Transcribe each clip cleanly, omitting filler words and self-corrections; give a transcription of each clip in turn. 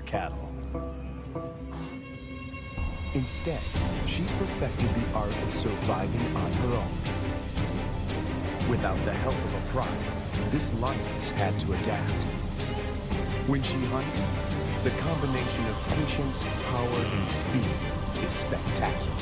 cattle. Instead, she perfected the art of surviving on her own. Without the help of a pride, this lioness had to adapt. When she hunts, the combination of patience, power, and speed is spectacular.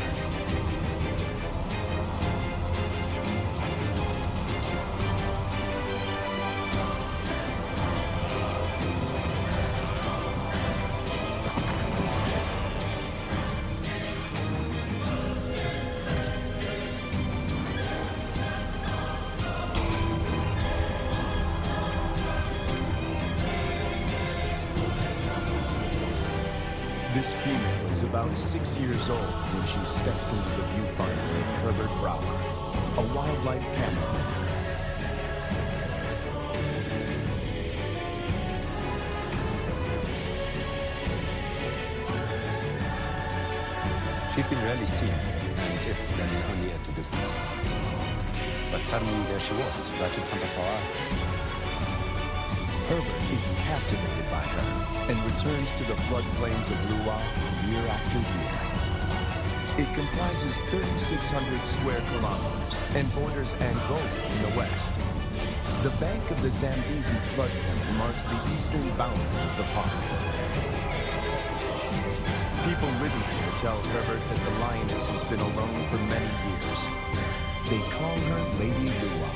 This female is about 6 years old when she steps into the viewfinder of Herbert Brower, a wildlife cameraman. She'd been rarely seen, and if then only at a distance. But suddenly there she was, right in front of our eyes. Herbert is captivated by her and returns to the floodplains of Luwa year after year. It comprises 3,600 square kilometers and borders Angola in the west. The bank of the Zambezi floodplain marks the eastern boundary of the park. People living here tell Herbert that the lioness has been alone for many years. They call her Lady Luwa.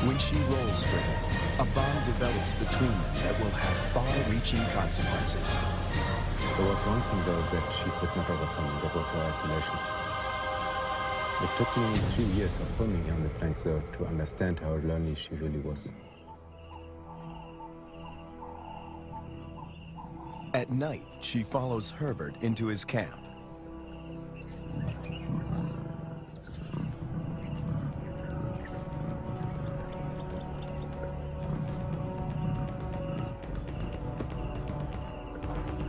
When she rolls for him, a bond develops between them that will have far-reaching consequences. There was one thing though that she could not overcome, that was her isolation. It took me 3 years of filming on the plains though to understand how lonely she really was. At night, she follows Herbert into his camp.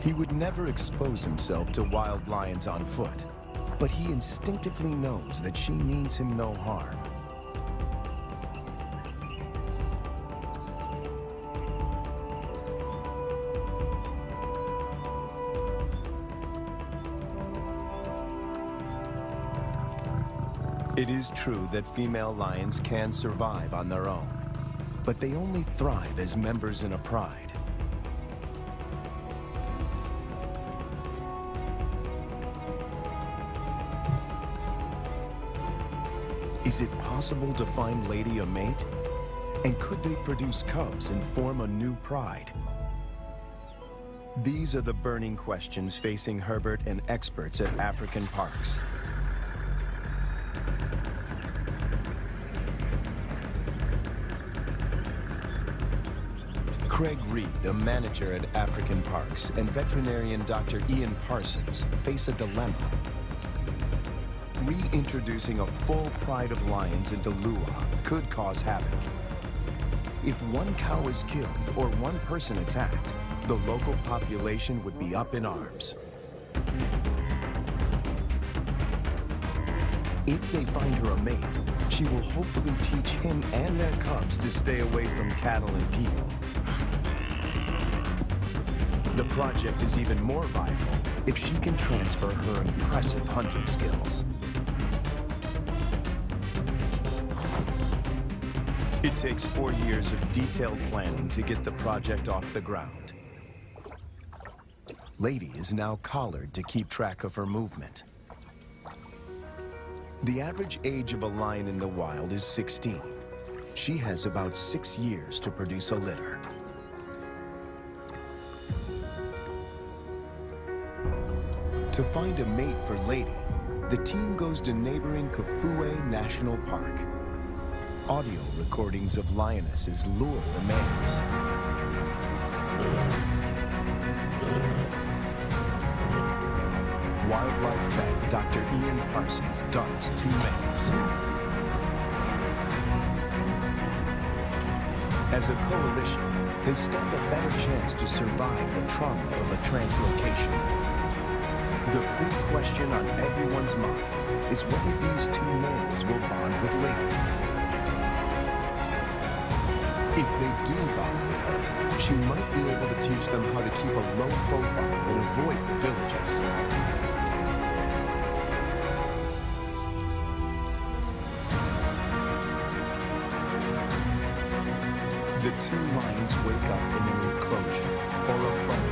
He would never expose himself to wild lions on foot, but he instinctively knows that she means him no harm. It is true that female lions can survive on their own, but they only thrive as members in a pride. Is it possible to find Lady a mate? And could they produce cubs and form a new pride? These are the burning questions facing Herbert and experts at African parks. Craig Reed, a manager at African Parks, and veterinarian Dr. Ian Parsons face a dilemma. Reintroducing a full pride of lions into Luwa could cause havoc. If one cow is killed or one person attacked, the local population would be up in arms. If they find her a mate, she will hopefully teach him and their cubs to stay away from cattle and people. The project is even more viable if she can transfer her impressive hunting skills. It takes 4 years of detailed planning to get the project off the ground. Lady is now collared to keep track of her movement. The average age of a lion in the wild is 16. She has about 6 years to produce a litter. To find a mate for Lady, the team goes to neighboring Kafue National Park. Audio recordings of lionesses lure the males. Wildlife vet Dr. Ian Parsons darts 2 males. As a coalition, they stand a better chance to survive the trauma of a translocation. The big question on everyone's mind is whether these two males will bond with Lady. If they do bond with her, she might be able to teach them how to keep a low profile and avoid the villages. The two lions wake up in an enclosure, or a boma,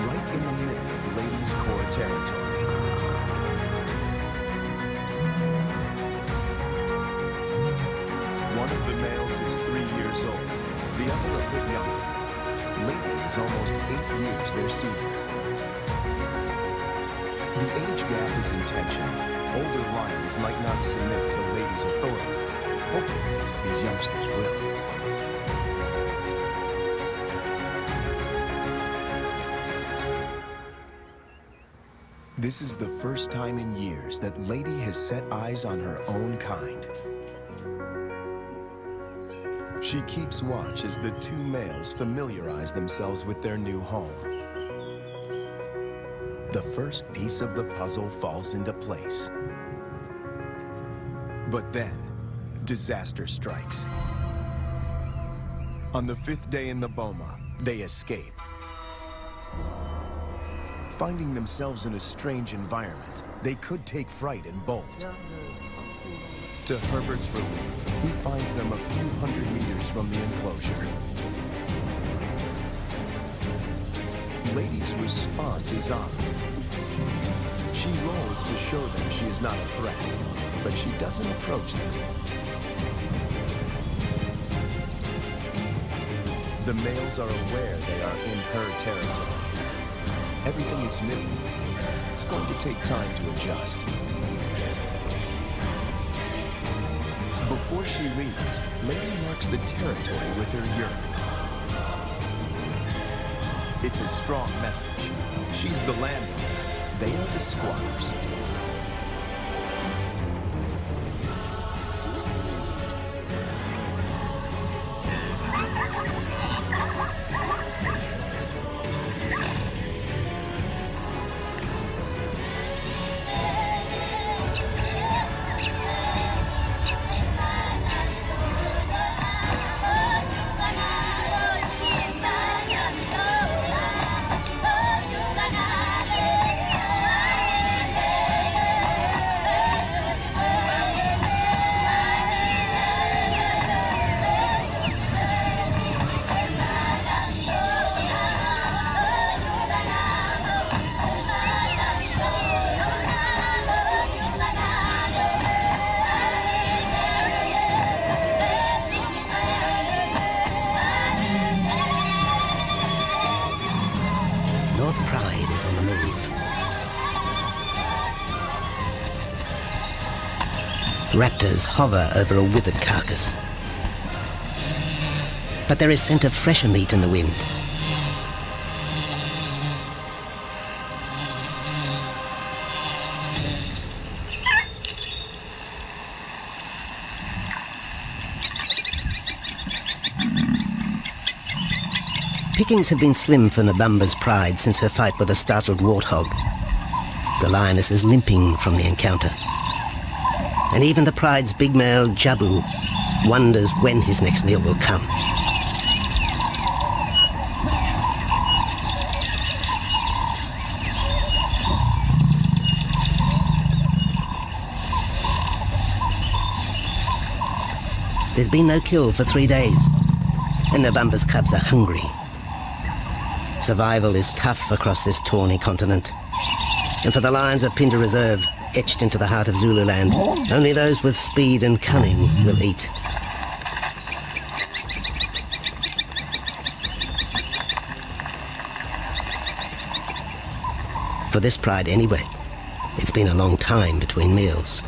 right in the middle of Lady's core territory. One of the males is 3 years old, the other a bit younger. Lady is almost 8 years their senior. The age gap is intentional. Older lions might not submit to Lady's authority. Hopefully, these youngsters will. This is the first time in years that Lady has set eyes on her own kind. She keeps watch as the two males familiarize themselves with their new home. The first piece of the puzzle falls into place. But then, disaster strikes. On the 5th day in the boma, they escape. Finding themselves in a strange environment, they could take fright and bolt. To Herbert's relief, he finds them a few hundred meters from the enclosure. Lady's response is odd. She rolls to show them she is not a threat, but she doesn't approach them. The males are aware they are in her territory. Everything is new. It's going to take time to adjust. Before she leaves, Lady marks the territory with her urine. It's a strong message. She's the landowner. They are the squatters. On the move. Raptors hover over a withered carcass. But there is scent of fresher meat in the wind. Pickings have been slim for Nabamba's pride since her fight with a startled warthog. The lioness is limping from the encounter. And even the pride's big male, Jabu, wonders when his next meal will come. There's been no kill for 3 days, and Nabamba's cubs are hungry. Survival is tough across this tawny continent. And for the lions of Pinda Reserve, etched into the heart of Zululand, only those with speed and cunning will eat. For this pride anyway, it's been a long time between meals.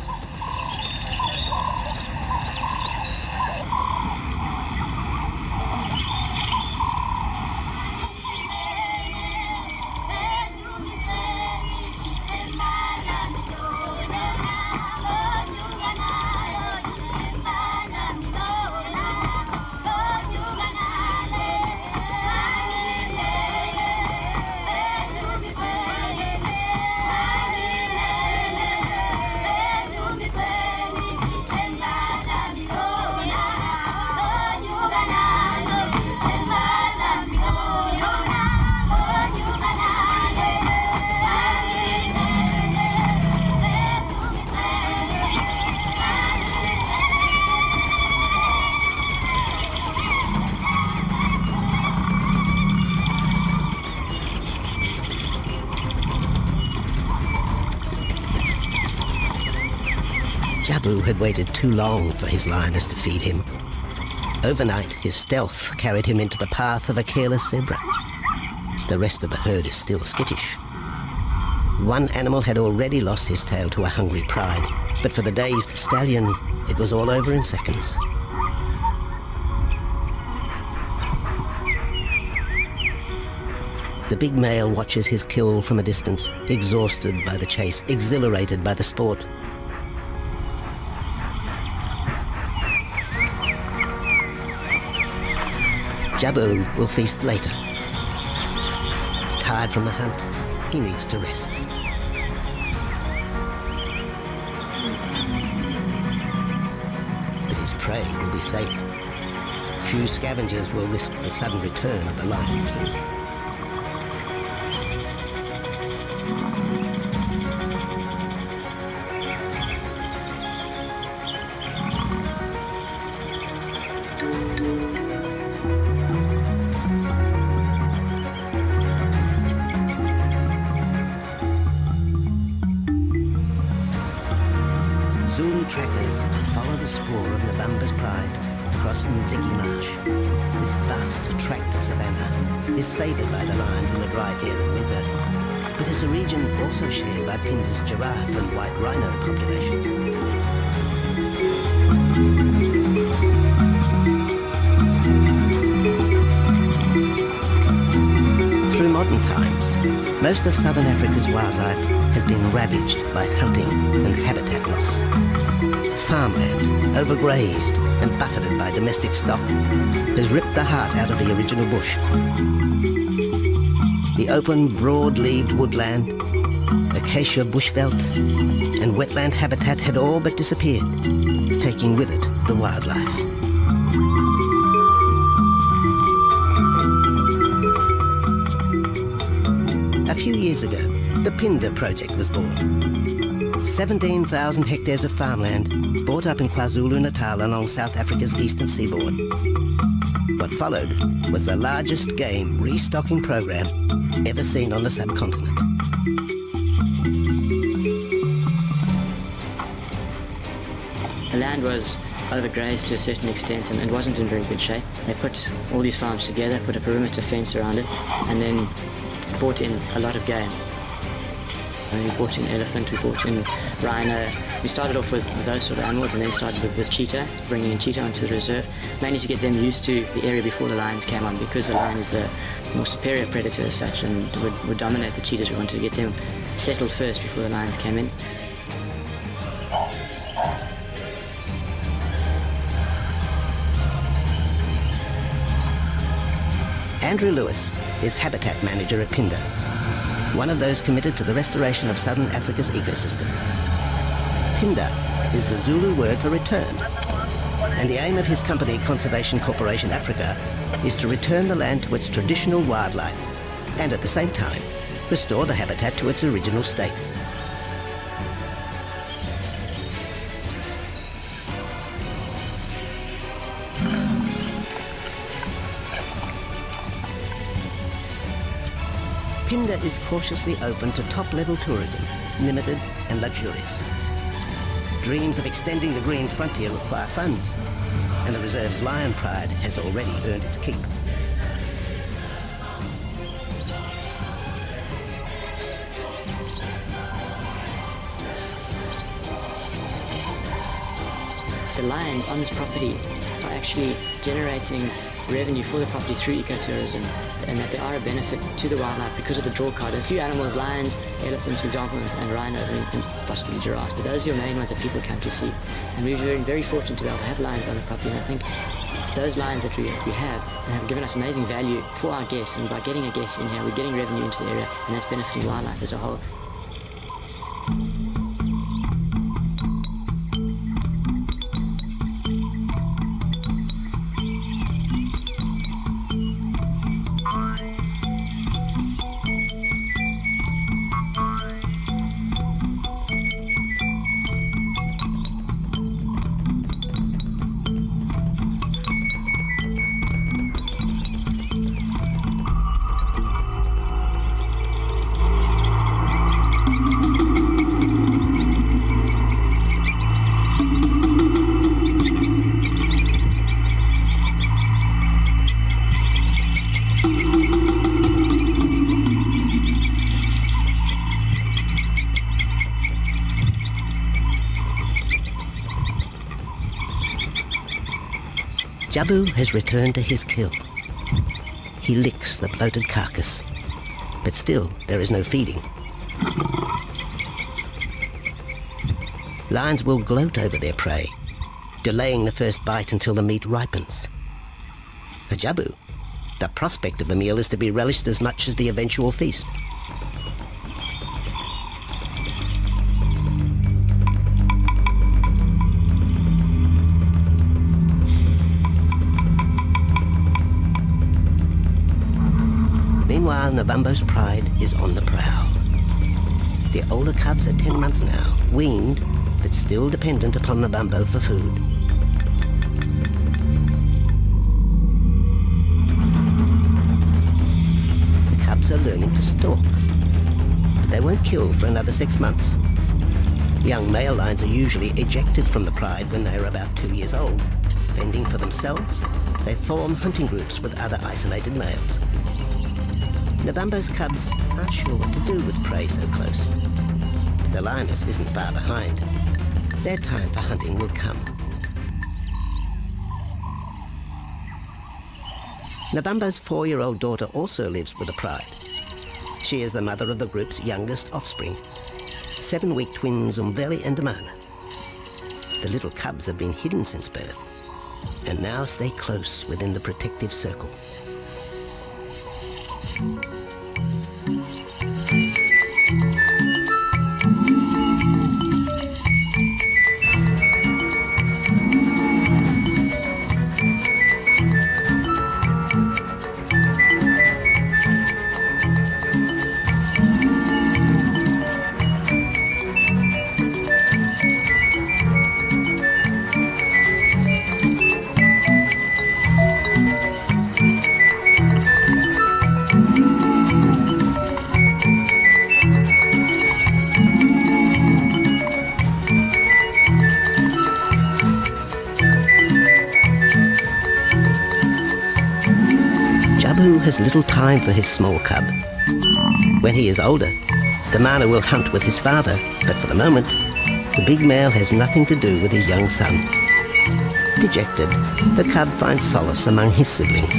Jabu had waited too long for his lioness to feed him. Overnight, his stealth carried him into the path of a careless zebra. The rest of the herd is still skittish. One animal had already lost his tail to a hungry pride, but for the dazed stallion, it was all over in seconds. The big male watches his kill from a distance, exhausted by the chase, exhilarated by the sport. Jabu will feast later. Tired from the hunt, he needs to rest. But his prey will be safe. Few scavengers will risk the sudden return of the lion. Zulu trackers follow the spoor of Nabamba's pride across Mziki Marsh. This vast tract of savanna is favoured by the lions in the dry air of winter, but it's a region also shared by Pinda's giraffe and white rhino populations. Through modern times, most of southern Africa's wildlife has been ravaged by hunting and habitat loss. Farmland, overgrazed and buffeted by domestic stock, has ripped the heart out of the original bush. The open, broad-leaved woodland, acacia bushveld, and wetland habitat had all but disappeared, taking with it the wildlife. A few years ago, the Pinda project was born. 17,000 hectares of farmland bought up in KwaZulu-Natal along South Africa's eastern seaboard. What followed was the largest game restocking program ever seen on the subcontinent. The land was overgrazed to a certain extent and wasn't in very good shape. They put all these farms together, put a perimeter fence around it, and then brought in a lot of game. And we brought in elephant, we brought in rhino. We started off with those sort of animals and then started with cheetah, bringing in cheetah onto the reserve, mainly to get them used to the area before the lions came on, because the lion is a more superior predator as such and would dominate the cheetahs. We wanted to get them settled first before the lions came in. Andrew Lewis is habitat manager at Pinda, one of those committed to the restoration of southern Africa's ecosystem. Pinda is the Zulu word for return, and the aim of his company, Conservation Corporation Africa, is to return the land to its traditional wildlife and at the same time restore the habitat to its original state. Pinda is cautiously open to top-level tourism, limited and luxurious. Dreams of extending the green frontier require funds, and the reserve's lion pride has already earned its keep. The lions on this property are actually generating revenue for the property through ecotourism, and that they are a benefit to the wildlife because of the draw card. There's a few animals, lions, elephants, for example, and rhinos, and possibly giraffes, but those are your main ones that people come to see. And we've been very fortunate to be able to have lions on the property, and I think those lions that we have given us amazing value for our guests, and by getting a guest in here, we're getting revenue into the area, and that's benefiting wildlife as a whole. Jabu has returned to his kill. He licks the bloated carcass, but still there is no feeding. Lions will gloat over their prey, delaying the first bite until the meat ripens. For Jabu, the prospect of the meal is to be relished as much as the eventual feast. Meanwhile, Nabambo's pride is on the prowl. The older cubs are 10 months now, weaned, but still dependent upon Nabambo for food. The cubs are learning to stalk, but they won't kill for another 6 months. Young male lions are usually ejected from the pride when they are about 2 years old. Fending for themselves, they form hunting groups with other isolated males. Nabambo's cubs aren't sure what to do with prey so close. But the lioness isn't far behind. Their time for hunting will come. Nabambo's 4-year-old daughter also lives with the pride. She is the mother of the group's youngest offspring, 7-week twins Umveli and Damana. The little cubs have been hidden since birth, and now stay close within the protective circle. Jabu has little time for his small cub. When he is older, Damana will hunt with his father, but for the moment, the big male has nothing to do with his young son. Dejected, the cub finds solace among his siblings.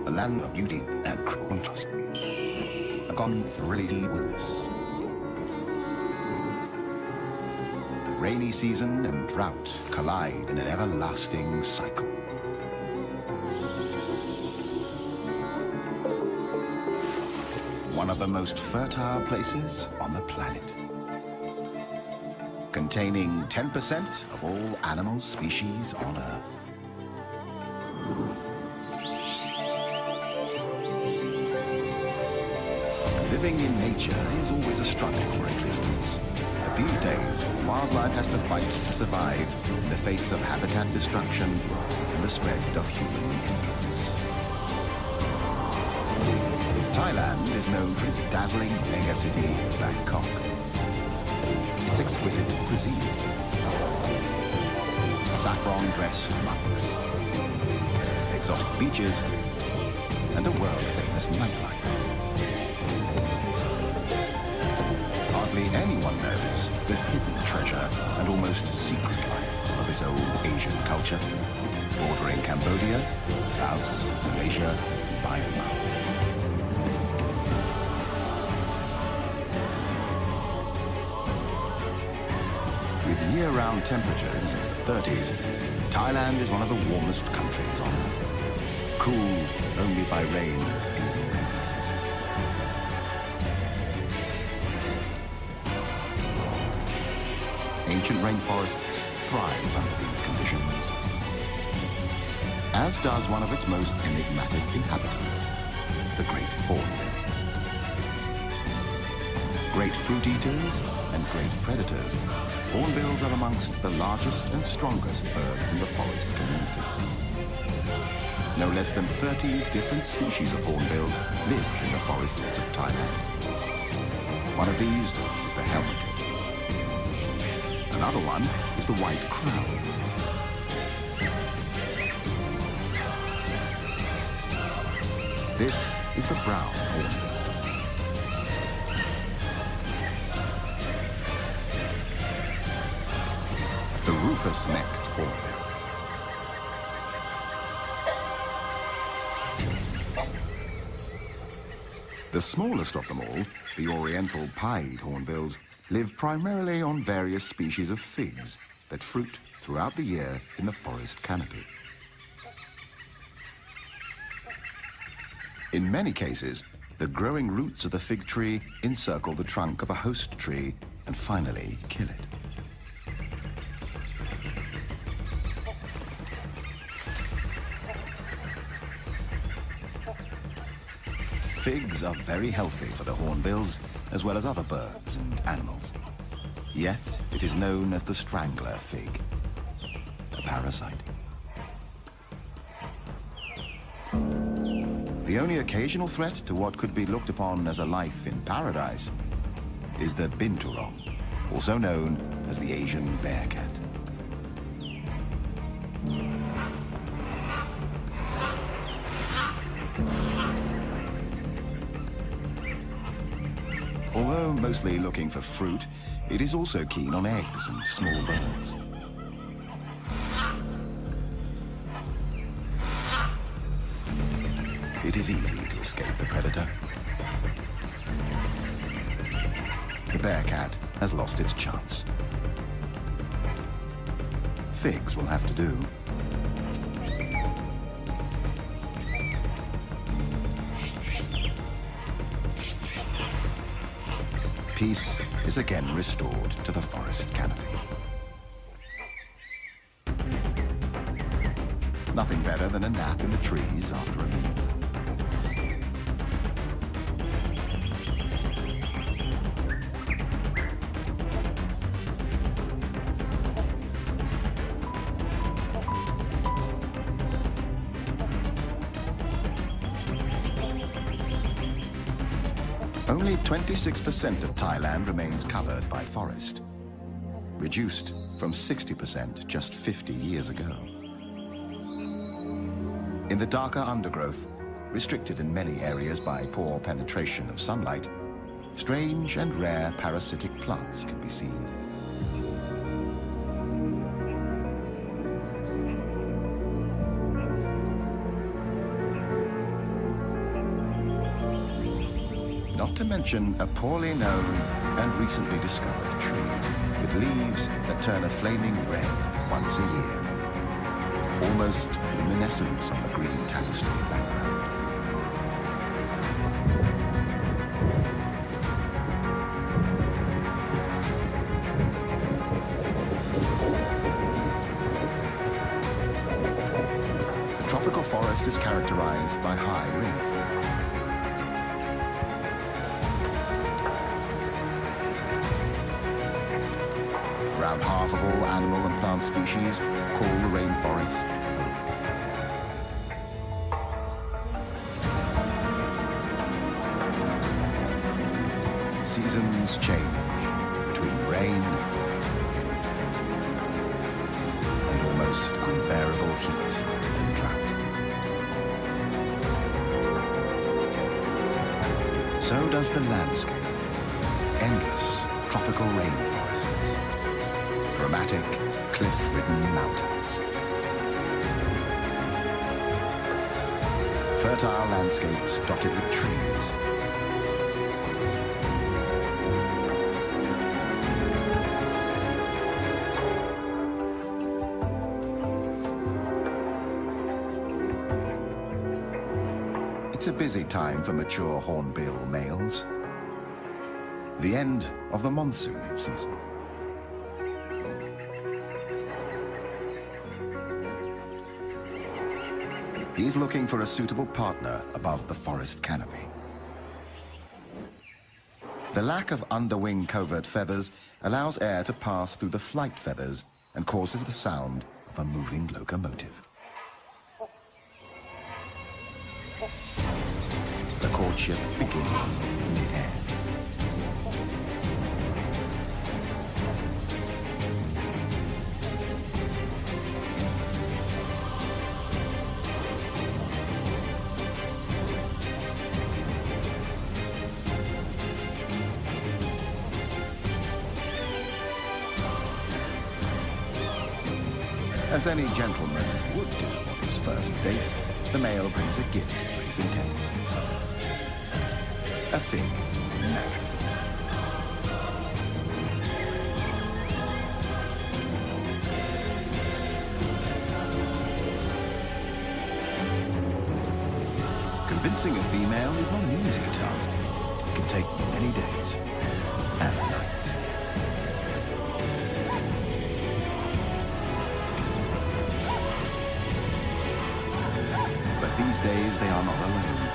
A land of beauty and contrast. A gone really wilderness. Rainy season and drought collide in an everlasting cycle. One of the most fertile places on the planet. Containing 10% of all animal species on Earth. Living in nature is always a struggle for existence. But these days, wildlife has to fight to survive in the face of habitat destruction and the spread of human influence. Thailand is known for its dazzling megacity, Bangkok. Its exquisite cuisine. Saffron-dressed monks. Exotic beaches, and a world-famous nightlife. Hardly anyone knows the hidden treasure and almost secret life of this old Asian culture, bordering Cambodia, Laos, Malaysia, and Myanmar. With year-round temperatures in the 30s, Thailand is one of the warmest countries on Earth, cooled only by rain in the rainy season. Ancient rainforests thrive under these conditions, as does one of its most enigmatic inhabitants, the great hornbill. Great fruit eaters and great predators, Hornbills are amongst the largest and strongest birds in the forest community. No less than 30 different species of hornbills live in the forests of Thailand. One of these is the helmeted. Another one is the white crown. This is the brown hornbill. The rufous-necked hornbill. The smallest of them all, the oriental pied hornbills, live primarily on various species of figs that fruit throughout the year in the forest canopy. In many cases, the growing roots of the fig tree encircle the trunk of a host tree and finally kill it. Figs are very healthy for the hornbills, as well as other birds and animals. Yet, it is known as the strangler fig, a parasite. The only occasional threat to what could be looked upon as a life in paradise is the binturong, also known as the Asian bear cat. Although mostly looking for fruit, it is also keen on eggs and small birds. It is easy to escape the predator. The bear cat has lost its chance. Figs will have to do. Peace is again restored to the forest canopy. Nothing better than a nap in the trees after a meal. Only 26% of Thailand remains covered by forest, reduced from 60% just 50 years ago. In the darker undergrowth, restricted in many areas by poor penetration of sunlight, strange and rare parasitic plants can be seen. Not to mention a poorly known and recently discovered tree with leaves that turn a flaming red once a year, almost luminescent on the green tapestry background. The tropical forest is characterized by high rainfall. Around half of all animal and plant species call the rainforest home. Seasons change between rain and almost unbearable heat and drought. So does the landscape. Endless tropical rainforests. Dramatic, cliff-ridden mountains. Fertile landscapes dotted with trees. It's a busy time for mature hornbill males. The end of the monsoon season. He's looking for a suitable partner above the forest canopy. The lack of underwing covert feathers allows air to pass through the flight feathers and causes the sound of a moving locomotive. The courtship begins mid-air. As any gentleman would do on his first date, the male brings a gift for his intended. A fig, naturally. Convincing a female is not an easy task. It can take many days and nights. But these days they are not alone.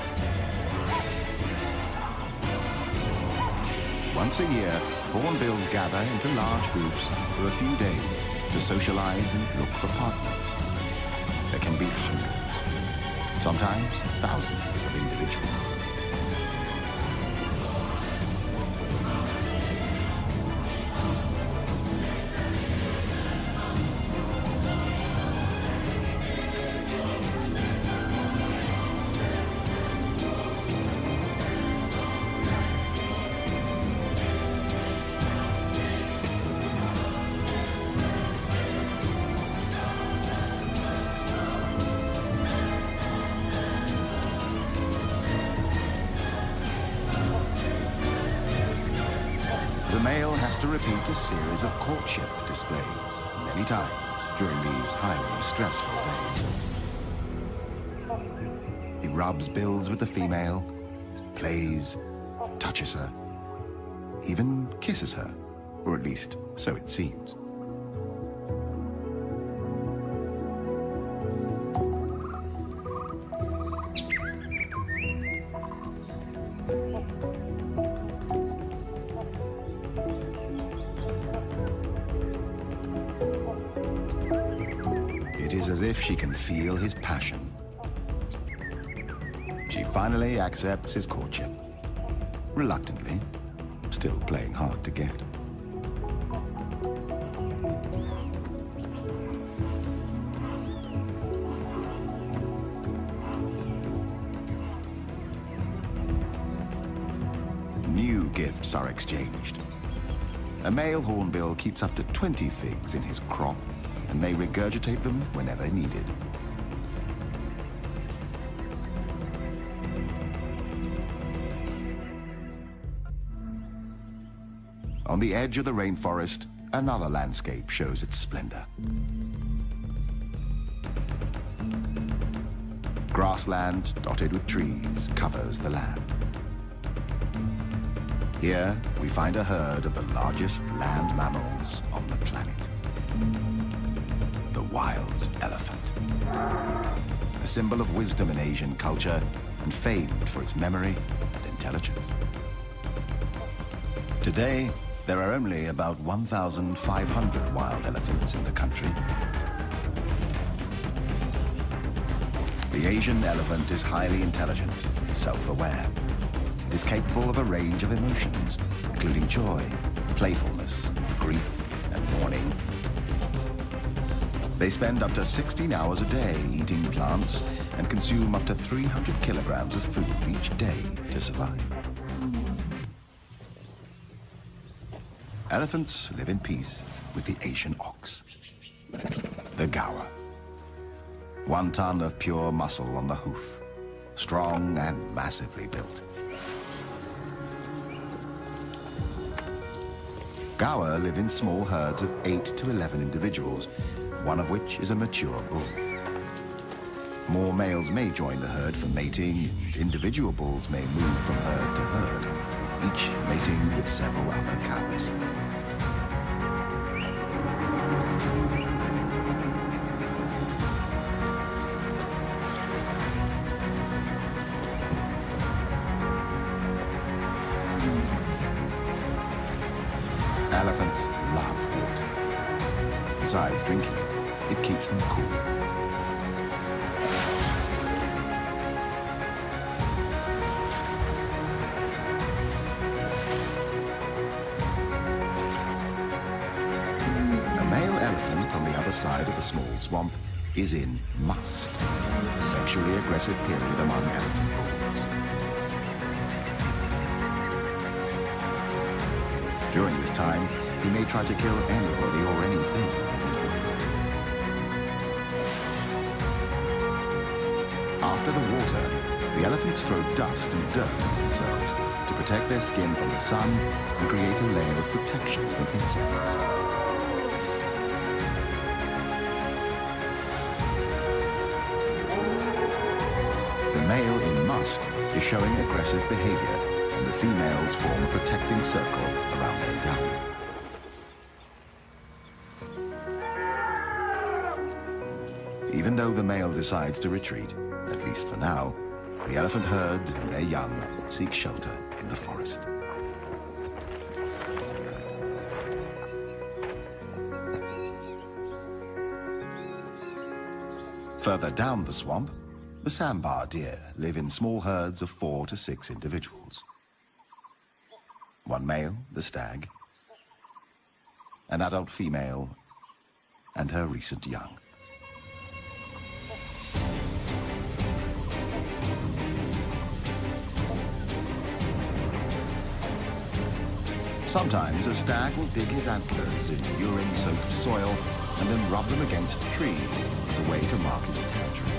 Once a year, hornbills gather into large groups for a few days to socialize and look for partners. There can be hundreds, sometimes thousands of individuals. The male has to repeat a series of courtship displays many times during these highly stressful days. He rubs bills with the female, plays, touches her, even kisses her, or at least so it seems. It is as if she can feel his passion. She finally accepts his courtship. Reluctantly, still playing hard to get. New gifts are exchanged. A male hornbill keeps up to 20 figs in his crop and may regurgitate them whenever needed. On the edge of the rainforest, another landscape shows its splendor. Grassland dotted with trees covers the land. Here, we find a herd of the largest land mammals on the planet. The wild elephant. A symbol of wisdom in Asian culture and famed for its memory and intelligence. Today, there are only about 1,500 wild elephants in the country. The Asian elephant is highly intelligent, self-aware. It is capable of a range of emotions, including joy, playfulness, grief, and mourning. They spend up to 16 hours a day eating plants and consume up to 300 kilograms of food each day to survive. Elephants live in peace with the Asian ox, the gaur. 1 ton of pure muscle on the hoof, strong and massively built. Gaur live in small herds of 8 to 11 individuals, one of which is a mature bull. More males may join the herd for mating, and individual bulls may move from herd to herd, each mating with several other cows. Elephants love water. Besides drinking it, it keeps them cool. A male elephant on the other side of the small swamp is in must, a sexually aggressive period among elephant bulls. During this time, he may try to kill anybody or anything. After the water, the elephants throw dust and dirt on themselves to protect their skin from the sun and create a layer of protection from insects. The male in must is showing aggressive behavior, and the females form a protecting circle around their young. Even though the male decides to retreat, at least for now, the elephant herd and their young seek shelter in the forest. Further down the swamp, the sambar deer live in small herds of 4 to 6 individuals. One male, the stag, an adult female, and her recent young. Sometimes a stag will dig his antlers in urine-soaked soil and then rub them against trees as a way to mark his territory.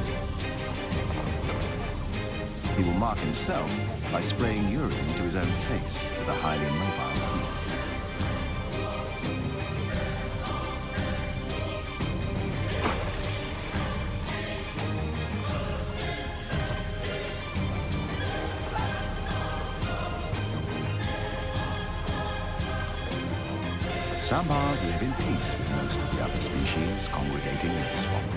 He will mark himself by spraying urine into his own face with a highly mobile piece. Sambars live in peace with most of the other species congregating in the swamp.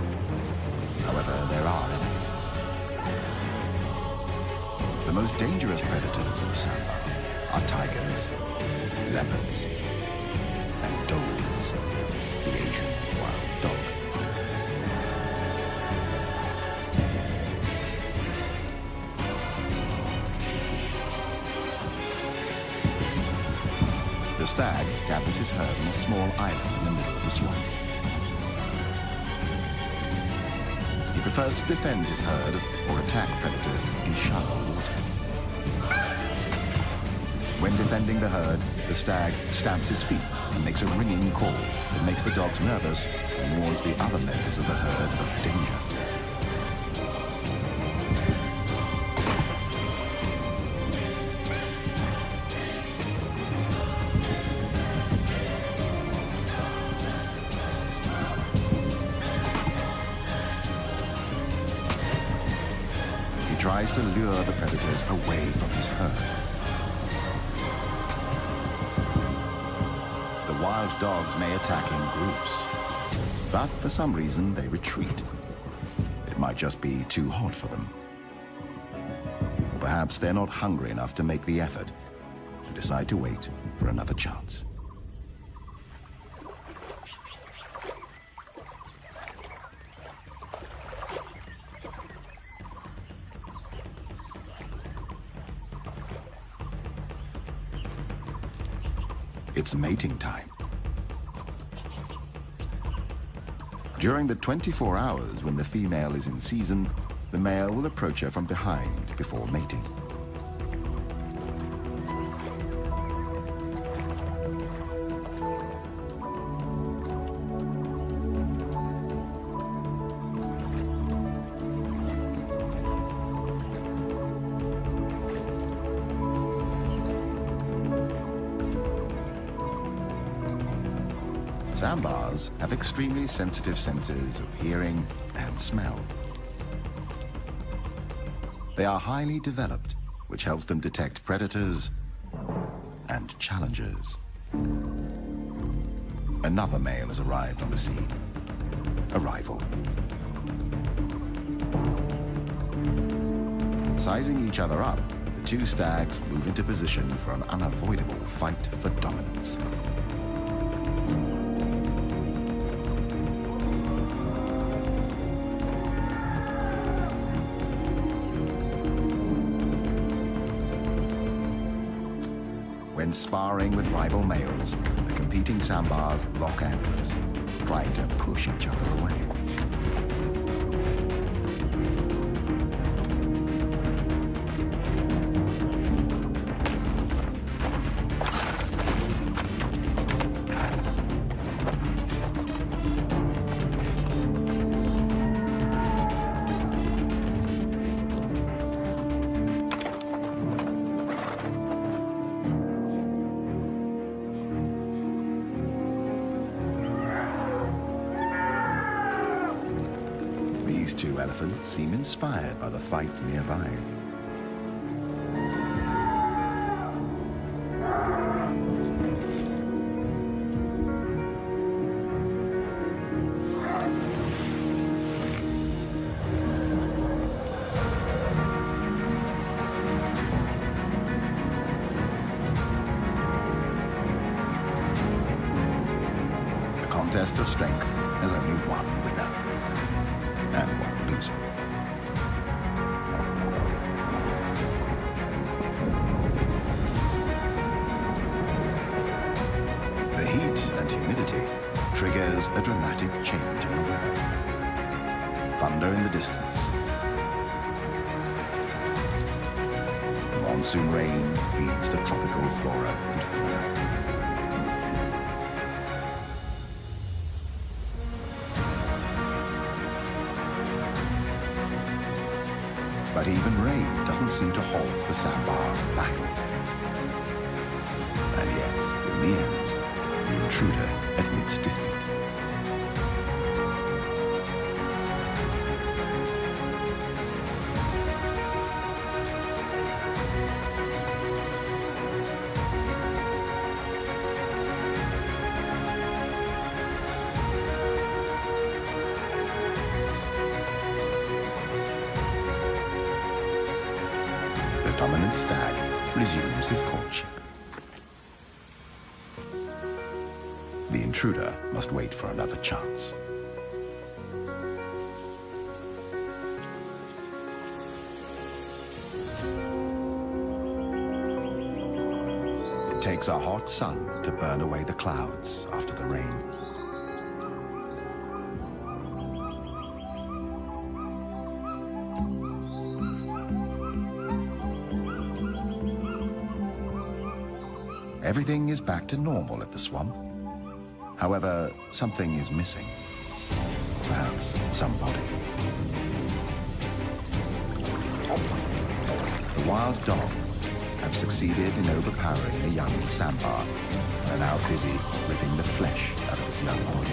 However, there are enemies. The most dangerous predators of the sambar are tigers, leopards, and does, the Asian wild dog. The stag gathers his herd on a small island in the middle of the swamp. He prefers to defend his herd or attack predators in shallow water. When defending the herd, the stag stamps his feet and makes a ringing call that makes the dogs nervous and warns the other members of the herd of danger. Tries to lure the predators away from his herd. The wild dogs may attack in groups, but for some reason they retreat. It might just be too hot for them. Or perhaps they're not hungry enough to make the effort and decide to wait for another chance. It's mating time. During the 24 hours when the female is in season, the male will approach her from behind before mating. Sambars have extremely sensitive senses of hearing and smell. They are highly developed, which helps them detect predators and challengers. Another male has arrived on the scene. A rival. Sizing each other up, the two stags move into position for an unavoidable fight for dominance. when sparring with rival males, the competing sambars lock antlers, trying to push each other away. These two elephants seem inspired by the fight nearby. The contest of strength has only one winner and one loser. The heat and humidity triggers a dramatic change in the weather. Thunder in the distance. Monsoon rain feeds the tropical flora and fauna. But even rain doesn't seem to halt the sandbar's battle. And yet, in the end, the intruder admits defeat. The dominant stag resumes his courtship. The intruder must wait for another chance. It takes a hot sun to burn away the clouds after the rain. Everything is back to normal at the swamp. However, something is missing. Perhaps somebody. The wild dogs have succeeded in overpowering a young sandbar and are now busy ripping the flesh out of its young body.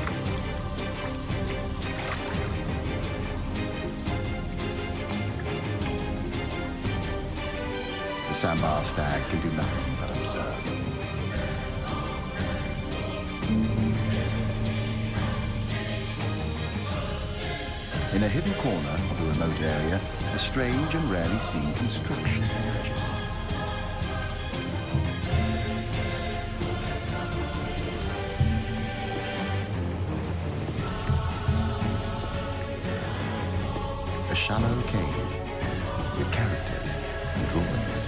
The sandbar stag can do nothing but observe. In a hidden corner of the remote area, a strange and rarely seen construction emerges. A shallow cave with characters and drawings,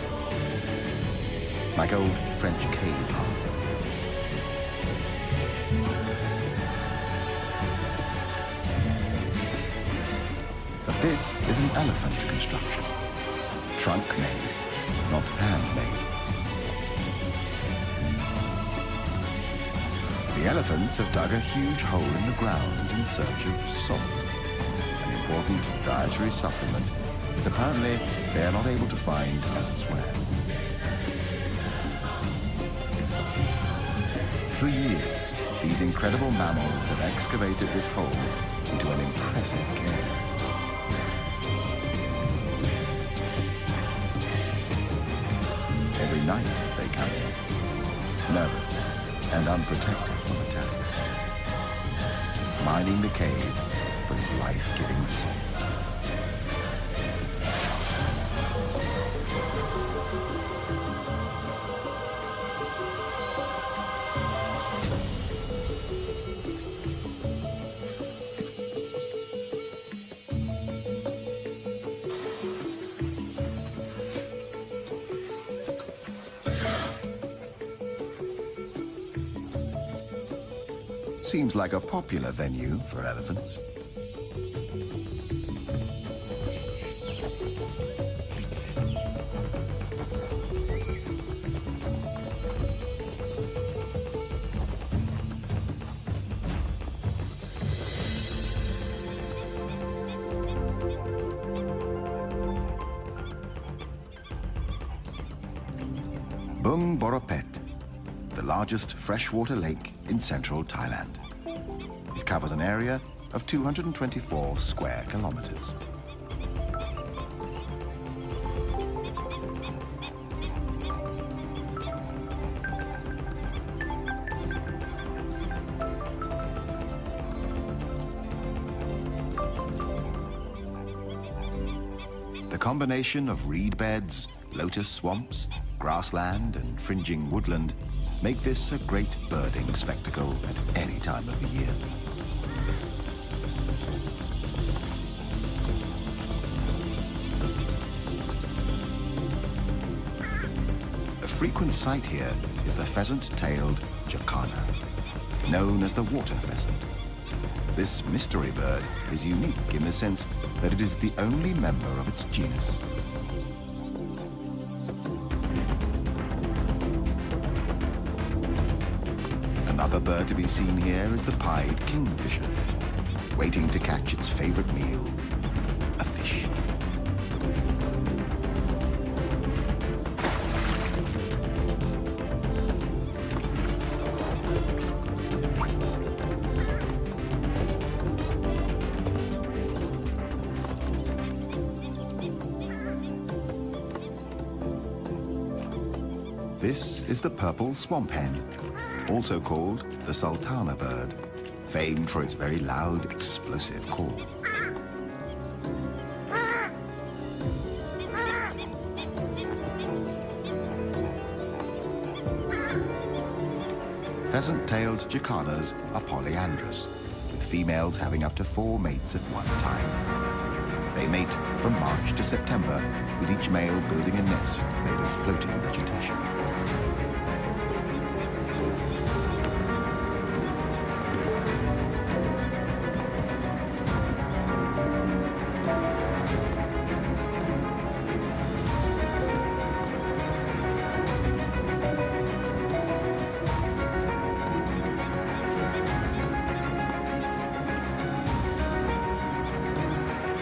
like old French cave art. This is an elephant construction, trunk-made, not hand-made. The elephants have dug a huge hole in the ground in search of salt, an important dietary supplement that apparently they are not able to find elsewhere. For years, these incredible mammals have excavated this hole into an impressive cave. Every night they come in, nervous and unprotected from attacks, mining the cave for its life-giving salt. Seems like a popular venue for elephants. Bung Boropet, the largest freshwater lake in central Thailand. It covers an area of 224 square kilometers. The combination of reed beds, lotus swamps, grassland and fringing woodland make this a great birding spectacle at any time of the year. A frequent sight here is the pheasant-tailed jacana, known as the water pheasant. This mystery bird is unique in the sense that it is the only member of its genus. Another bird to be seen here is the pied kingfisher, waiting to catch its favorite meal, a fish. This is the purple swamp hen, also called the sultana bird, famed for its very loud, explosive call. Pheasant-tailed jacanas are polyandrous, with females having up to 4 mates at one time. They mate from March to September, with each male building a nest made of floating vegetation.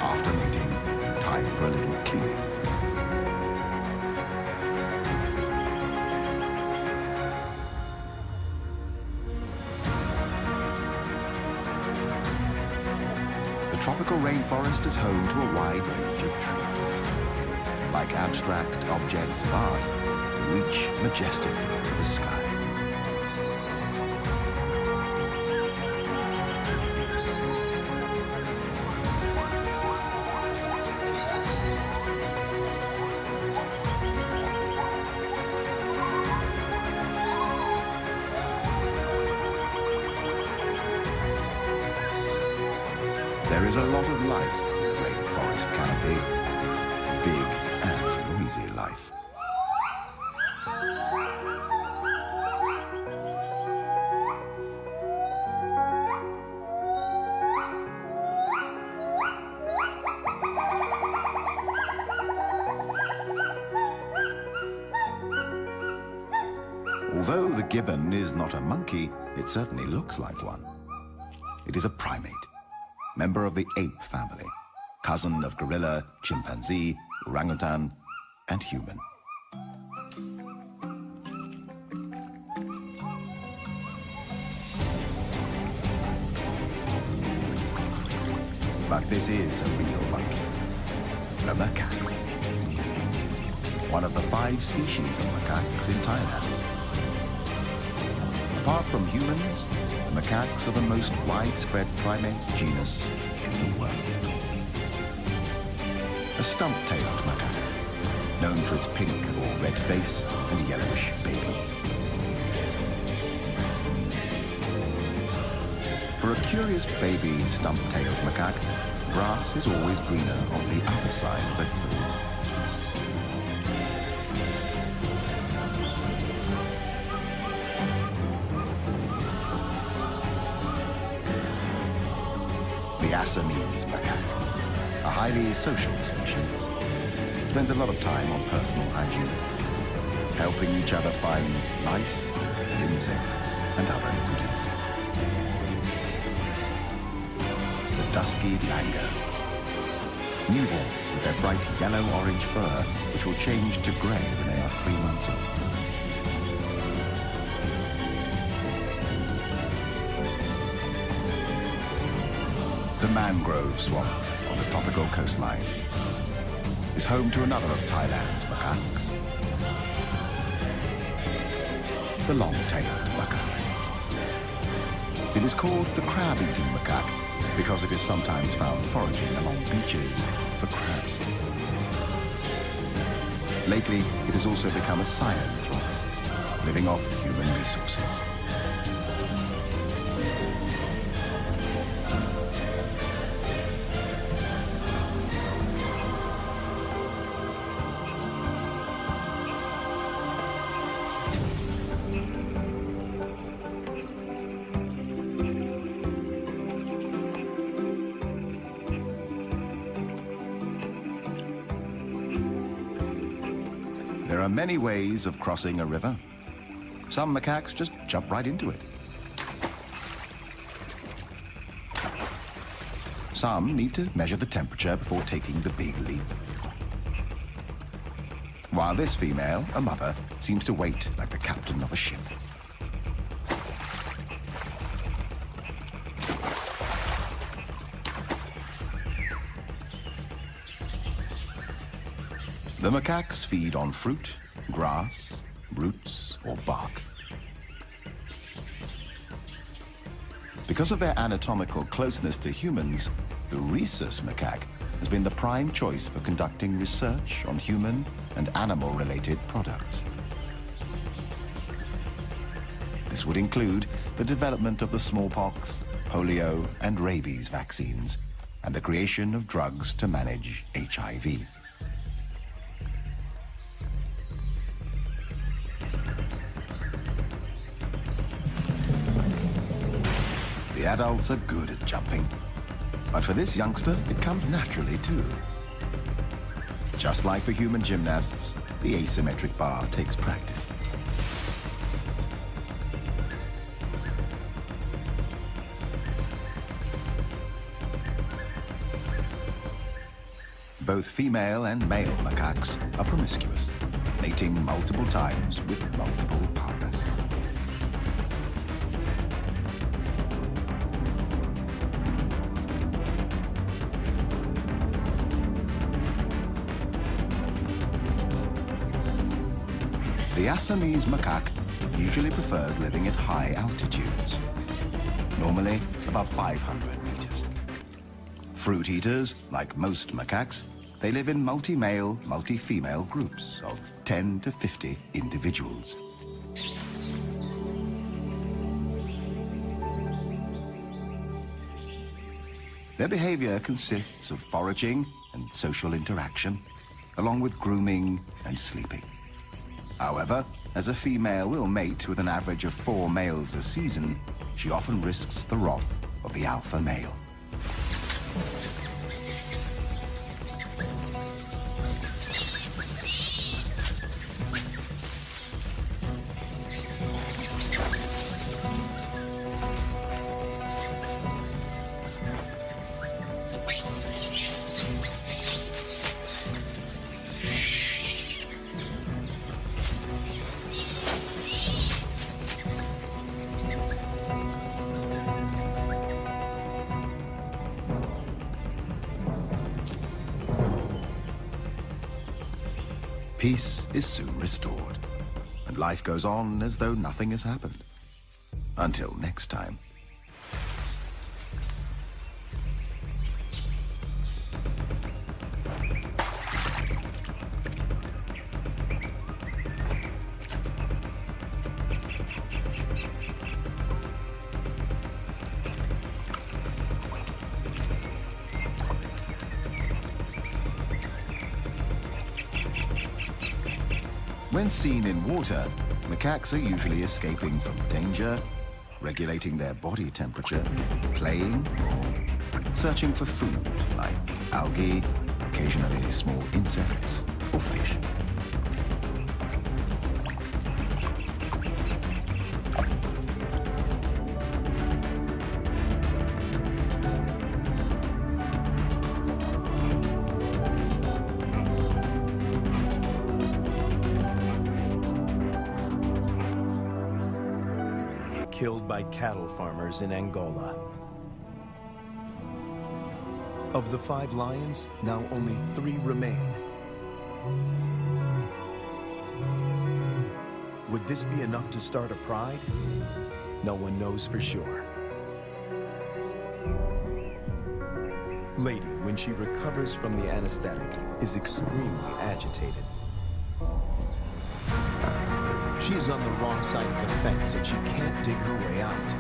After mating, time for a little cleaning. The tropical rainforest is home to a wide range of trees. Like abstract objects of art, they reach majestically to the sky. There is a lot of life in the rainforest canopy. Big and noisy life. Although the gibbon is not a monkey, it certainly looks like one. It is a primate, member of the ape family, cousin of gorilla, chimpanzee, orangutan, and human. But this is a real monkey, the macaque. One of the 5 species of macaques in Thailand. Apart from humans, the macaques are the most widespread primate genus in the world. A stump-tailed macaque, known for its pink or red face and yellowish babies. For a curious baby stump-tailed macaque, grass is always greener on the other side of the hill. The Assamese macaque, a highly social species, spends a lot of time on personal hygiene, helping each other find lice, insects, and other goodies. The dusky langur, newborns with their bright yellow-orange fur, which will change to grey when they are 3 months old. The mangrove swamp on the tropical coastline is home to another of Thailand's macaques, the long-tailed macaque. It is called the crab-eating macaque because it is sometimes found foraging along beaches for crabs. Lately, it has also become a cyanthrope, living off human resources. There are many ways of crossing a river. Some macaques just jump right into it. Some need to measure the temperature before taking the big leap. While this female, a mother, seems to wait like the captain of a ship. The macaques feed on fruit, grass, roots, or bark. Because of their anatomical closeness to humans, the rhesus macaque has been the prime choice for conducting research on human and animal-related products. This would include the development of the smallpox, polio, and rabies vaccines, and the creation of drugs to manage HIV. The adults are good at jumping, but for this youngster, it comes naturally too. Just like for human gymnasts, the asymmetric bar takes practice. Both female and male macaques are promiscuous, mating multiple times with multiple partners. The Assamese macaque usually prefers living at high altitudes, normally above 500 meters. Fruit eaters, like most macaques, they live in multi-male, multi-female groups of 10 to 50 individuals. Their behavior consists of foraging and social interaction, along with grooming and sleeping. However, as a female will mate with an average of 4 males a season, she often risks the wrath of the alpha male. Peace is soon restored, and life goes on as though nothing has happened. Until next time. When seen in water, macaques are usually escaping from danger, regulating their body temperature, playing, or searching for food like algae, occasionally small insects, or fish. Killed by cattle farmers in Angola. Of the 5 lions, now only 3 remain. Would this be enough to start a pride? No one knows for sure. Lady, when she recovers from the anesthetic, is extremely agitated. She is on the wrong side of the fence and she can't dig her way out.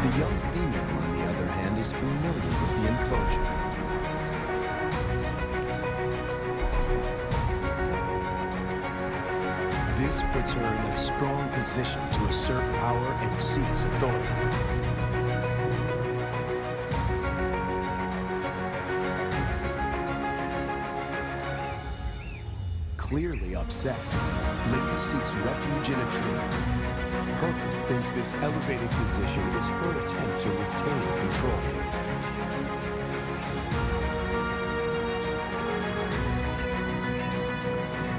The young female, on the other hand, is familiar with the enclosure. This puts her in a strong position to assert power and seize authority. Clearly upset, Lady seeks refuge in a tree. Purple thinks this elevated position is her attempt to retain control.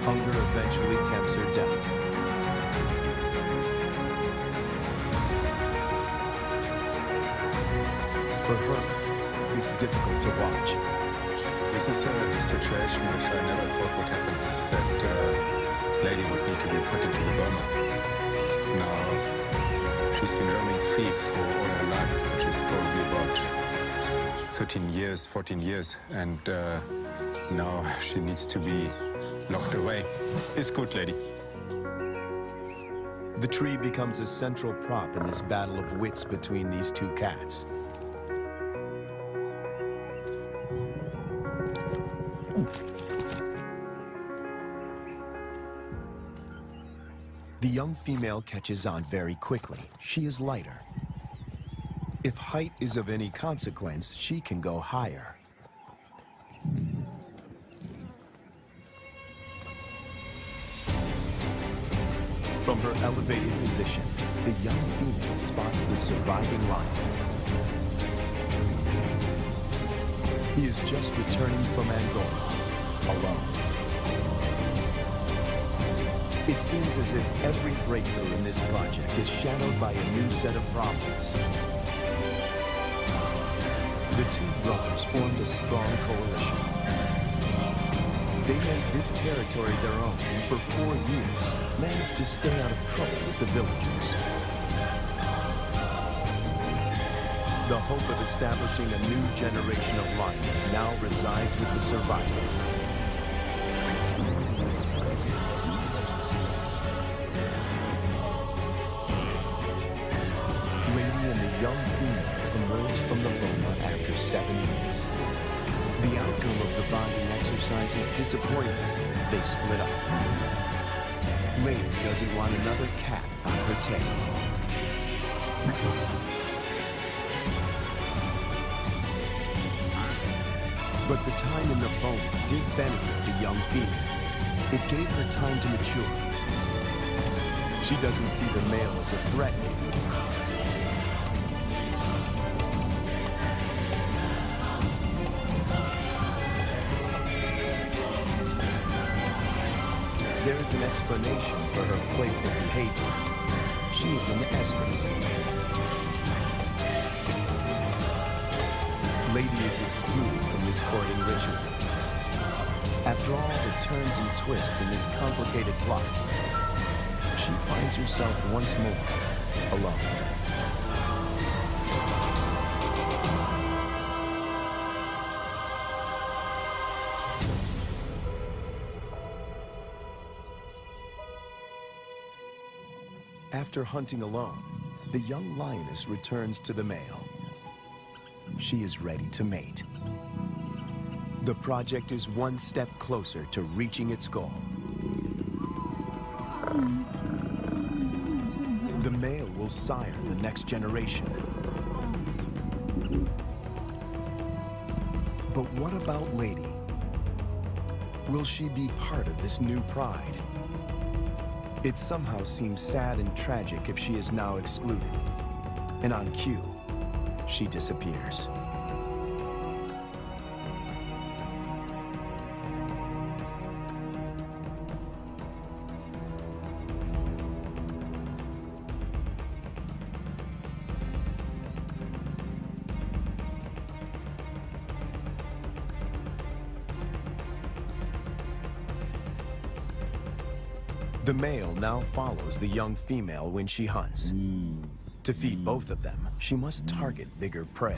Hunger eventually tempts her down. For her, it's difficult to watch. This is a situation which I never thought would happen, is that Lady would need to be put into the Burma. Now, she's been roaming free for all her life, which is probably about 13 years, 14 years, and now she needs to be locked away. It's good, Lady. The tree becomes a central prop in this battle of wits between these 2 cats. The young female catches on very quickly. She is lighter. If height is of any consequence, she can go higher. From her elevated position, the young female spots the surviving lion. He is just returning from Angola, alone. It seems as if every breakthrough in this project is shadowed by a new set of problems. The 2 brothers formed a strong coalition. They made this territory their own and for 4 years managed to stay out of trouble with the villagers. The hope of establishing a new generation of lions now resides with the survivor. Lady and the young female emerge from the Burma after 7 weeks. The outcome of the bonding exercise is disappointing. They split up. Lady doesn't want another cat on her tail. But the time in the Burma did benefit the young female. It gave her time to mature. She doesn't see the male as a threat anymore. There is an explanation for her playful behavior. She is an estrus. Lady is excluded from this courting ritual. After all the turns and twists in this complicated plot, she finds herself once more alone. After hunting alone, the young lioness returns to the male. She is ready to mate. The project is one step closer to reaching its goal. The male will sire the next generation. But what about Lady? Will she be part of this new pride? It somehow seems sad and tragic if she is now excluded. And on cue, she disappears. The male now follows the young female when she hunts. To feed both of them, she must target bigger prey.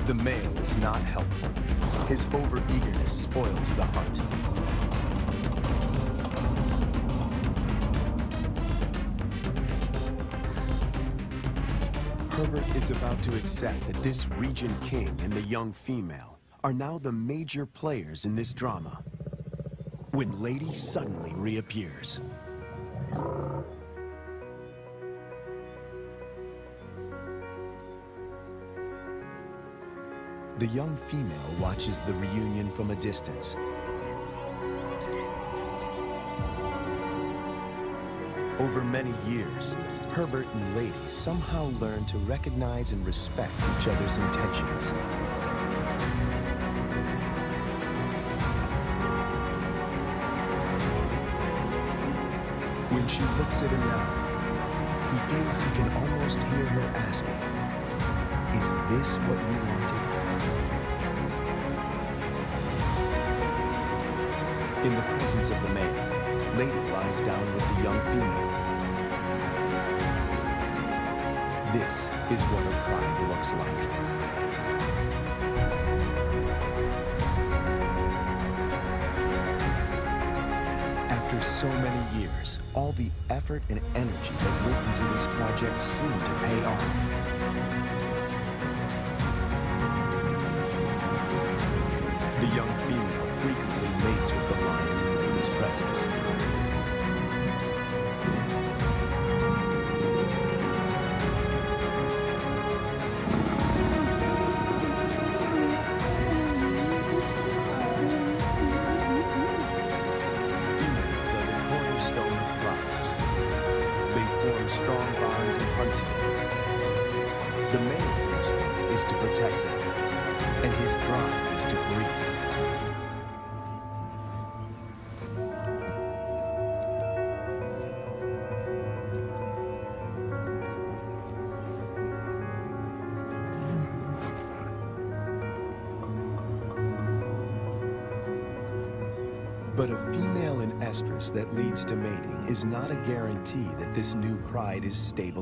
The male is not helpful. His overeagerness spoils the hunt. Herbert is about to accept that this region king and the young female are now the major players in this drama, when Lady suddenly reappears. The young female watches the reunion from a distance. Over many years, Herbert and Lady somehow learn to recognize and respect each other's intentions. When she looks at him now, he feels he can almost hear her asking, "Is this what you wanted?" In the presence of the male, Lady lies down with the young female. This is what a pride looks like. After so many years, all the effort and energy that went into this project seemed to pay off. The young female frequently mates with the lion in Lady's presence. Females are the cornerstone of prides. They form strong bonds in hunting. The male's instinct is to protect them, and his drive is to breed. But a female in estrus that leads to mating is not a guarantee that this new pride is stable